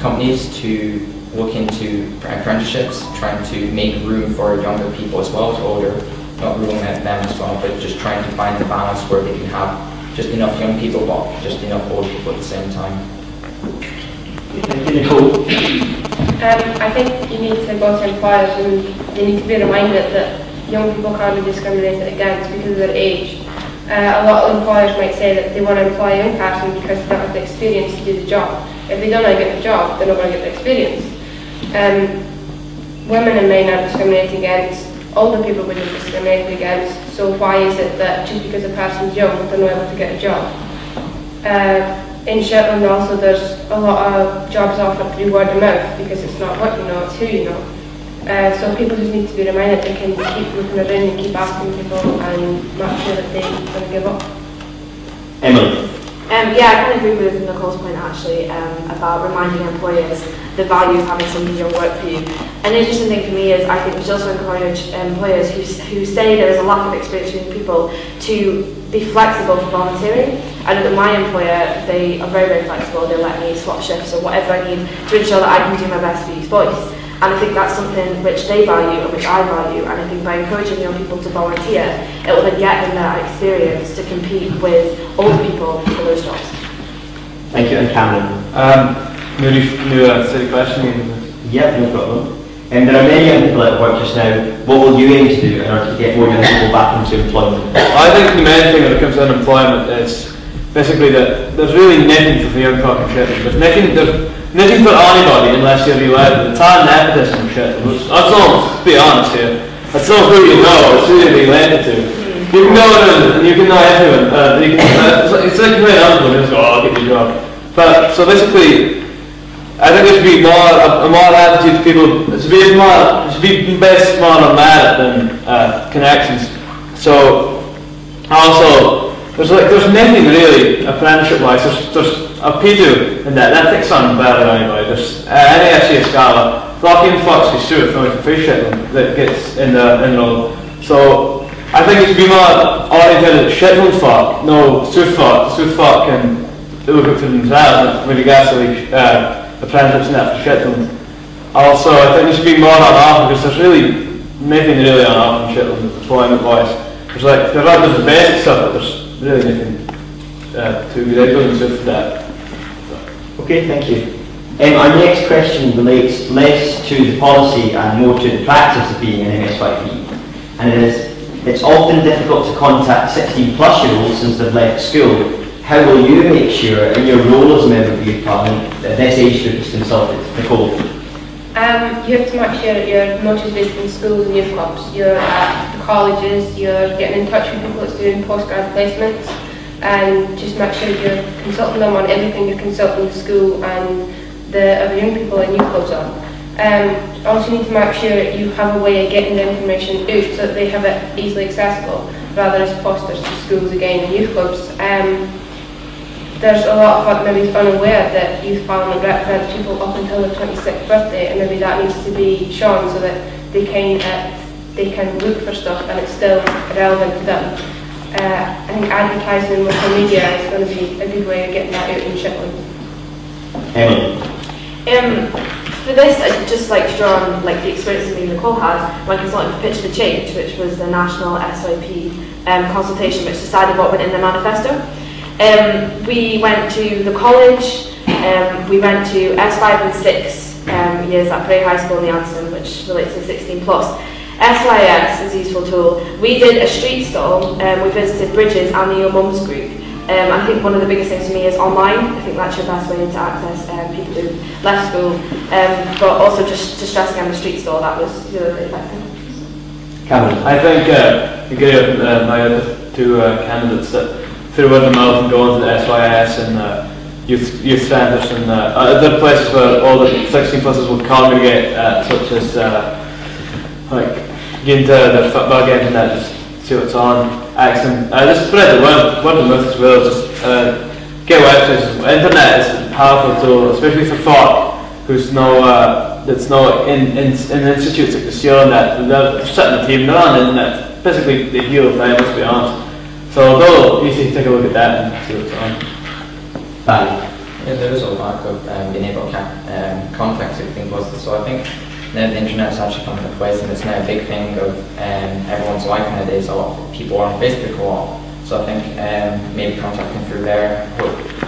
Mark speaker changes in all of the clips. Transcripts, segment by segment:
Speaker 1: companies to look into apprenticeships, trying to make room for younger people as well as older, not ruling out them as well, but just trying to find the balance where they can have just enough young people but just enough old people at the same time.
Speaker 2: Thank you, Nicole.
Speaker 3: I think you need to go to employers and they need to be reminded that young people can't be discriminated against because of their age. A lot of employers might say that they want to employ a young person because they don't have the experience to do the job. If they don't get the job, they're not going to get the experience. Women and men are discriminated against, older people will be discriminated against, so why is it that just because a person's young, they're not able to get a job? In Shetland also there's a lot of jobs offered through word of mouth because it's not what you know, it's who you know. So people just need to be reminded they can keep looking around and keep asking people and not sure that they don't give up.
Speaker 2: Emily.
Speaker 4: Yeah, I kind of agree with Nicole's point actually about reminding employers the value of having somebody young work for you. An interesting thing for me is I think we should also encourage employers who say there is a lack of experience with people to be flexible for volunteering. I know that my employer, they are very, very flexible. They let me swap shifts or whatever I need to ensure that I can do my best to use voice. And I think that's something which they value and which I value, and I think by encouraging young people to volunteer, it will then get them that experience to compete with older people for those jobs.
Speaker 2: Thank you, and Cameron.
Speaker 5: New silly question.
Speaker 2: Yep, no problem. And there are many young people at work just now. What will you aim to do in order to get more young people back into employment?
Speaker 5: I think the main thing when it comes to unemployment is basically that there's really nothing for young fucking shit. There's nothing for anybody unless you're related. The time nepotism shit. That's all, to be honest here. That's not who you know, it's who you're related to. You can know everyone, and you can know everyone. It's like you play an album and you just go, oh, I'll get your job. But, so basically, I think there should be a more attitude to people. It should be based more on merit than connections. So, also, there's nothing really apprenticeship-wise. There's a P2 in that takes on better anyway. There's any SEA Scala, Lockie and Fox is Stuart from Free Shetland that gets in the role. So I think it should be more oriented at Shetland folk, no South folk. South folk can look up for themselves with regards to apprenticeships and that for Shetland. Also, I think it should be more on offer because there's really nothing really on offer in Shetland employment-wise. There's the basic stuff, but there's really nothing to be there going for that.
Speaker 2: Okay, thank you. Our next question relates less to the policy and more to the practice of being an MSYP. And it's often difficult to contact 16-plus-year-olds since they've left school. How will you make sure, in your role as a member of the Youth Parliament, that this age group is consulted? Nicole?
Speaker 3: You have to make sure that you're not just visiting schools and youth clubs. You're at the colleges, you're getting in touch with people that's doing postgrad placements, and just make sure you're consulting them on everything you're consulting the school and the other young people in youth clubs on. Also need to make sure that you have a way of getting the information out so that they have it easily accessible, rather as posters to schools again and youth clubs. There's a lot of what maybe is unaware that Youth Parliament represents people up until their 26th birthday, and maybe that needs to be shown so that they can look for stuff and it's still relevant to them. I think advertising with the media is going to be a good way of getting that out in Shetland.
Speaker 4: For this, I'd just like to draw on the experience that Nicole had when consulting for Pitch for Change, which was the national SYP consultation which decided what went in the manifesto. We went to the college, we went to S5 and 6 years at Bray High School in the Anderson, which relates to 16 plus. SYS is a useful tool. We did a street stall, we visited Bridges and the Your Mums group. I think one of the biggest things for me is online. I think that's your best way to access people who left school, but also just to stress again the street stall, that was really effective.
Speaker 2: Cameron?
Speaker 5: I think agree with my other two candidates that through word of mouth and going to the SYS and youth centres and other places where all the 16 pluses will congregate, such as get into the football games and that, just see what's on, accent, just spread the word of mouth as well, just get websites. Internet is a powerful tool, especially for folk who's that's no in institutes like the CIO and that, they're sitting the team, they're on the internet, basically the hero of time, let's be honest. So they'll easily take a look at that and see what's on.
Speaker 2: Bye.
Speaker 1: Yeah, there is a lack of being able to contact people. So I think now the internet has actually come into place, and it's now a big thing of everyone's life nowadays. A lot of people are on Facebook a lot. So I think maybe contacting through there,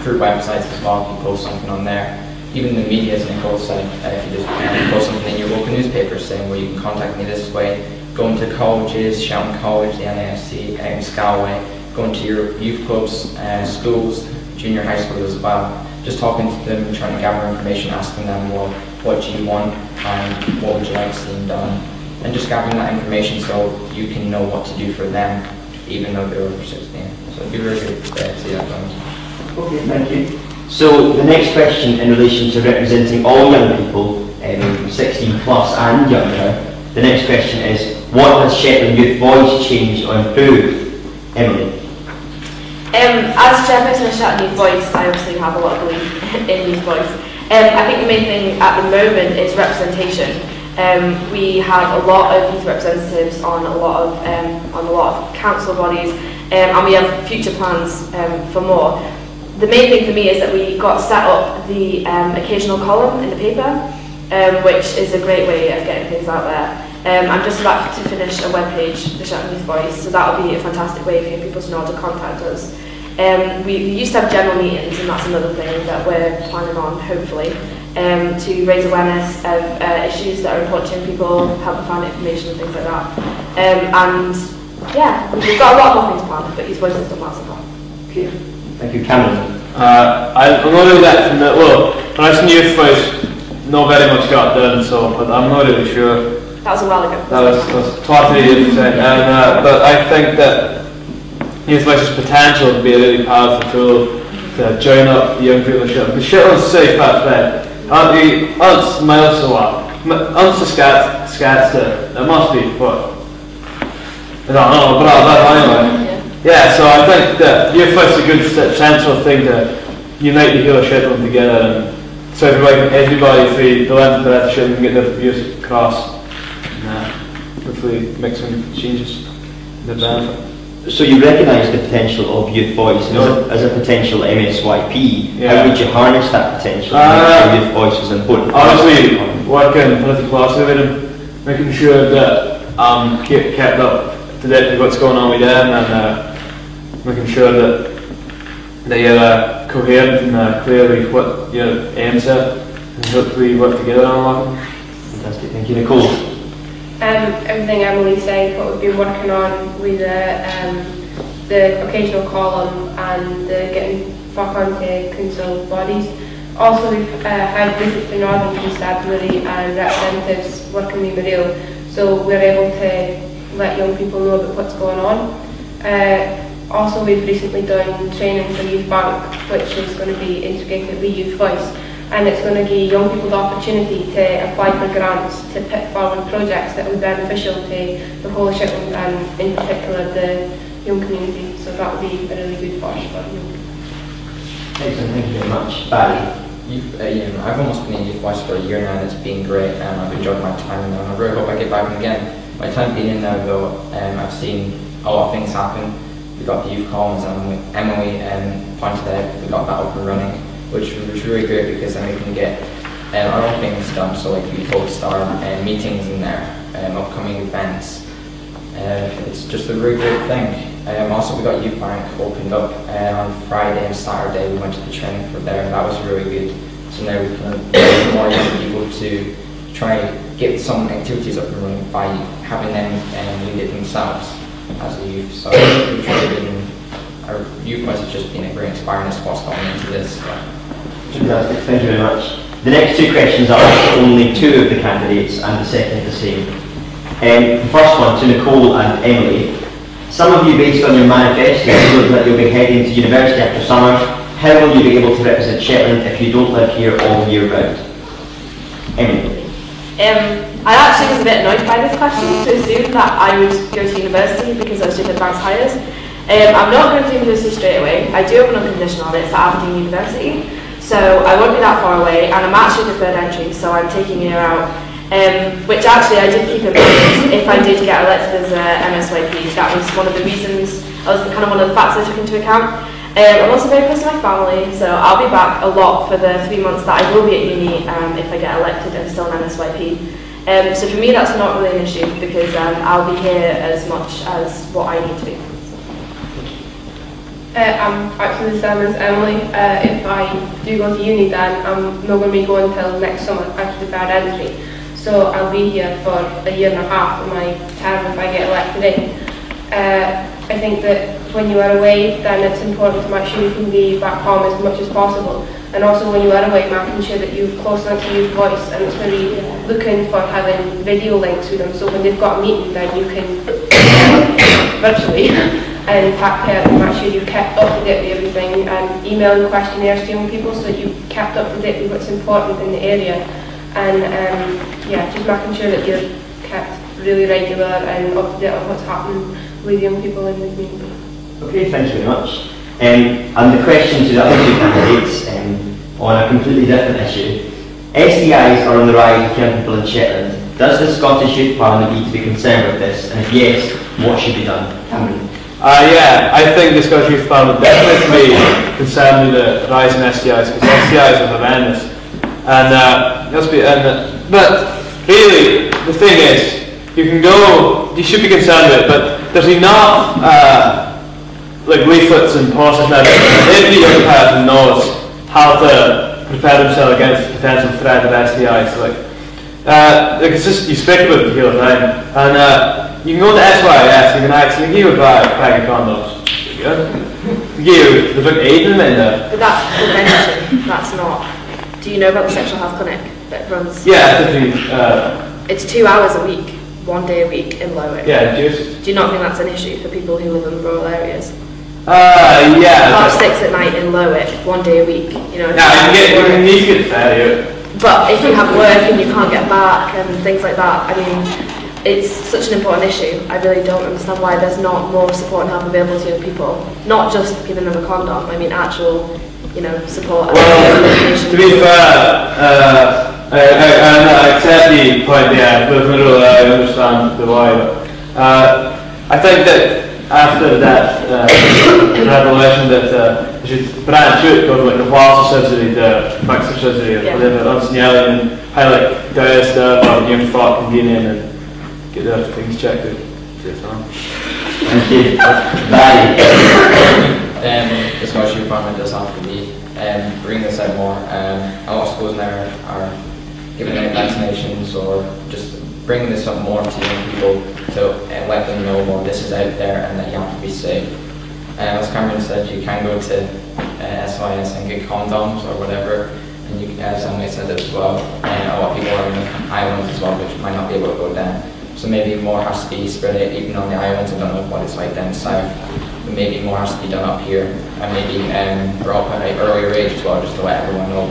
Speaker 1: through websites as well, if you post something on there. Even the media, as Nicole said, if you just post something in your local newspaper saying, well, you can contact me this way, going to colleges, Shelton College, the NAFC, Scalway, going to your youth clubs, schools, junior high schools as well, just talking to them, trying to gather information, asking them, well, what do you want and what would you like seen done, and just gathering that information so you can know what to do for them, even though they're over 16. So it'd be really good to see that done.
Speaker 2: Okay, thank you. So the next question in relation to representing all young people, 16 plus and younger, the next question is, what has Shetland Youth Voice changed or improved? Emily?
Speaker 4: As chairperson of Shetland Youth Voice, I obviously have a lot of belief in Youth Voice. I think the main thing at the moment is representation. We have a lot of youth representatives on a lot of council bodies, and we have future plans for more. The main thing for me is that we got set up the occasional column in the paper, which is a great way of getting things out there. I'm just about to finish a webpage, the Shetland Youth Voice, so that will be a fantastic way for people to know how to contact us. We used to have general meetings, and that's another thing that we're planning on, hopefully, to raise awareness of issues that are important to young people, help them find information and things like that. And yeah, we've got a lot more things planned, but Youth Voice has done well so far.
Speaker 2: Okay. Thank you, Cameron.
Speaker 5: I'm not really that familiar. Well, when I was in Youth Voice, not very much got done, so but I'm not really sure.
Speaker 4: That was a while ago.
Speaker 5: That was 20 years ago. But I think that Youth Voice's potential to be a really powerful tool to join up the young people in Shetland. Because Shetland's safe back then. Aren't miles a lot. Aren't the scats there? There must be, but I don't know, but anyway. Yeah, so I think that Youth Voice is a good central thing to unite the whole of Shetland together, and so everybody through the length and breadth of Shetland can get their views across, and hopefully make some changes in the benefit.
Speaker 2: So you recognise the potential of Youth Voice as a potential MSYP.
Speaker 5: Yeah.
Speaker 2: How would you harness that potential? Youth Voice is important.
Speaker 5: Obviously, working politically with them, making sure that kept up to date with what's going on with them, and making sure that you're coherent and clear with what your aims are, and hopefully work together on a lot.
Speaker 2: Fantastic, thank you. Nicole?
Speaker 3: Everything Emily said, what we've been working on with the occasional column and getting back onto council bodies. Also, we've had visits to Northern Constabulary and representatives working with Mario, so we're able to let young people know about what's going on. Also, we've recently done training for Youth Bank, which is going to be integrated with Youth Voice, and it's going to give young people the opportunity to apply for grants to put forward projects that will be beneficial to the whole of Shetland and in particular the young community. So that will be a really good force for young people.
Speaker 2: Excellent, thank you very much. Barry?
Speaker 1: I've almost been in Youth Voice for a year now, and it's been great, and I've enjoyed my time in there, and I really hope I get back in again. My time being in there though, I've seen a lot of things happen. We got the youth columns, and Emily pointed out we got that up and running, which was really good because then we can get our own things done. So like we host our meetings in there, upcoming events. It's just a really great thing. Also we got Youth Bank opened up on Friday and Saturday. We went to the training for there, and that was really good. So now we can get more young people to try and get some activities up and running by having them lead it themselves as a youth. So it's really good, and our Youth Voice has just been a great inspiring us what's going into this.
Speaker 2: Fantastic, thank you very much. The next two questions are only two of the candidates, and the second the same. The first one to Nicole and Emily. Some of you, based on your manifesto, showed that you'll be heading to university after summer. How will you be able to represent Shetland if you don't live here all year round? Emily.
Speaker 4: I actually was a bit annoyed by this question, to assume that I would go to university because I was doing advanced hires. I'm not going to university straight away. I do have an unconditional, and it's at Aberdeen University, so I won't be that far away, and I'm actually the third entry, so I'm taking a year out, which actually I did keep in mind if I did get elected as a MSYP. That was one of the reasons, that was kind of one of the facts I took into account. I'm also very close to my family, so I'll be back a lot for the 3 months that I will be at uni if I get elected and still an NSYP. So for me that's not really an issue because I'll be here as much as what I need to be.
Speaker 3: I'm actually the same as Emily. If I do go to uni then I'm not going to be going until next summer after the grad entry. So I'll be here for a year and a half of my term if I get elected in. I think that when you are away then it's important to make sure you can be back home as much as possible. And also when you are away, making sure that you've close enough to your voice and it's maybe looking for having video links with them so when they've got a meeting then you can virtually and pack out and make sure you've kept up to date with everything and emailing questionnaires to young people so that you've kept up to date with what's important in the area and yeah, just making sure that you're kept really regular and up to date on what's happening with young people in the community.
Speaker 2: Okay, thank you very much. And the question to the other two candidates on a completely different issue. SDIs are on the rise with young people in Shetland. Does the Scottish Youth Parliament need to be concerned with this? And if yes, what should be done? Cameron.
Speaker 5: Yeah, I think the Scottish Youth Parliament definitely be concerned with the rise in SDIs because SDIs are horrendous. But really, the thing is, you should be concerned with it, but there's enough like leaflets and posters now that every young person knows how to prepare themselves against the potential threat of STIs. Like it's just, you speak about it the whole time, and you can go to SYS, you can actually give a bag of condoms. There's like 8 of them in there.
Speaker 4: But that's prevention, that's not. Do you know about the sexual health clinic that runs?
Speaker 5: Yeah,
Speaker 4: it's 2 hours a week, 1 day a week in Lowick.
Speaker 5: Yeah, just.
Speaker 4: Do you not think that's an issue for people who live in rural areas?
Speaker 5: Yeah.
Speaker 4: 6:30 at night in Lowick, 1 day a week. You know.
Speaker 5: You need to get the ferry out.
Speaker 4: But if you have work and you can't get back and things like that, I mean, it's such an important issue. I really don't understand why there's not more support and help available to young people. Not just giving them a condom. I mean, actual, support.
Speaker 5: Well, to be fair, I accept the point. Yeah, but I understand the why. I think that after that revelation that you should branch out, go to like the whilst surgery, the maximum surgery, or whatever, on Snealing, and highlight guys there, or young folk convening and get their things checked out.
Speaker 2: Thank you.
Speaker 1: The Scottish Youth Parliament does have to be bring this out more. A lot of schools now are giving out vaccinations or just bringing this up more to young people to let them know more this is out there and that you have to be safe. As Cameron said, you can go to SYS and get condoms or whatever, and you can, as Emily said as well, a lot of people are in the islands as well which might not be able to go down. So maybe more has to be spread out even on the islands. I don't know what it's like down south, but maybe more has to be done up here, and maybe brought up at an earlier age as well, just to let everyone know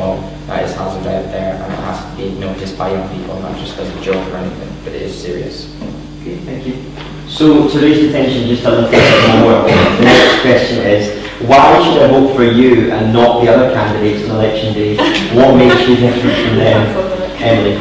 Speaker 1: that is hazard out there and it has to be noticed by young people, not just as a joke or anything, but it is serious.
Speaker 2: Okay, thank you. So to raise the tension just a little bit more, the next question is, why should I vote for you and not the other candidates on election day? What makes you different from them? Emily?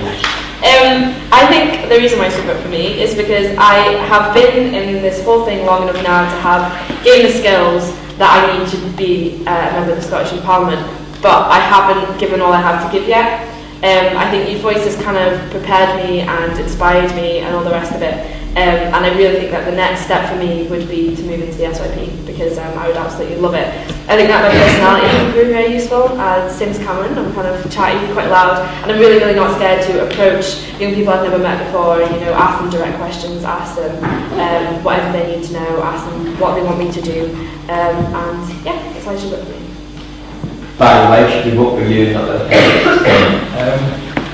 Speaker 4: I think the reason why you should vote for me is because I have been in this whole thing long enough now to have gained the skills that I need to be a member of the Scottish Youth Parliament, but I haven't given all I have to give yet. I think Youth Voice has kind of prepared me and inspired me and all the rest of it. And I really think that the next step for me would be to move into the SYP because I would absolutely love it. I think that my personality would be very useful. Same as Cameron, I'm kind of chatty, quite loud, and I'm really, really not scared to approach young people I've never met before, ask them direct questions, ask them whatever they need to know, ask them what they want me to do, and yeah, that's why I should vote for me.
Speaker 2: Barry, why should we vote for you, not the other candidates?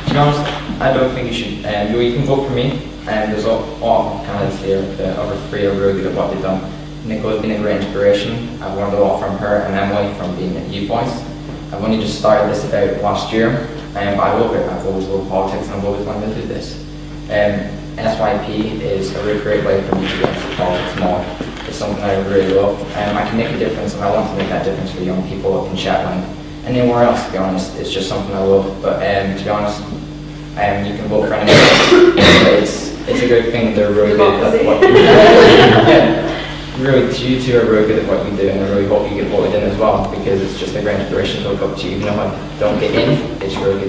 Speaker 1: To be honest, I don't think you should. You can vote for me. There's a lot of candidates here that are free or really good at what they've done. Nicola's been a great inspiration. I've learned a lot from her and Emily from being at Youth Voice. I've only just started this about last year, but I love it. I've always loved politics and I've always wanted to do this. SYP is a really great way for me to get into politics more. It's something I really love. I can make a difference and I want to make that difference for young people in Shetland. Anywhere else, to be honest, it's just something I love. But to be honest, you can vote for anyone. It's a good thing. They're really good at what. Yeah. really, you two are really good at what you do, and I really hope you get voted in as well, because it's just a great inspiration to look up to you. Even if I don't get in, it's really good.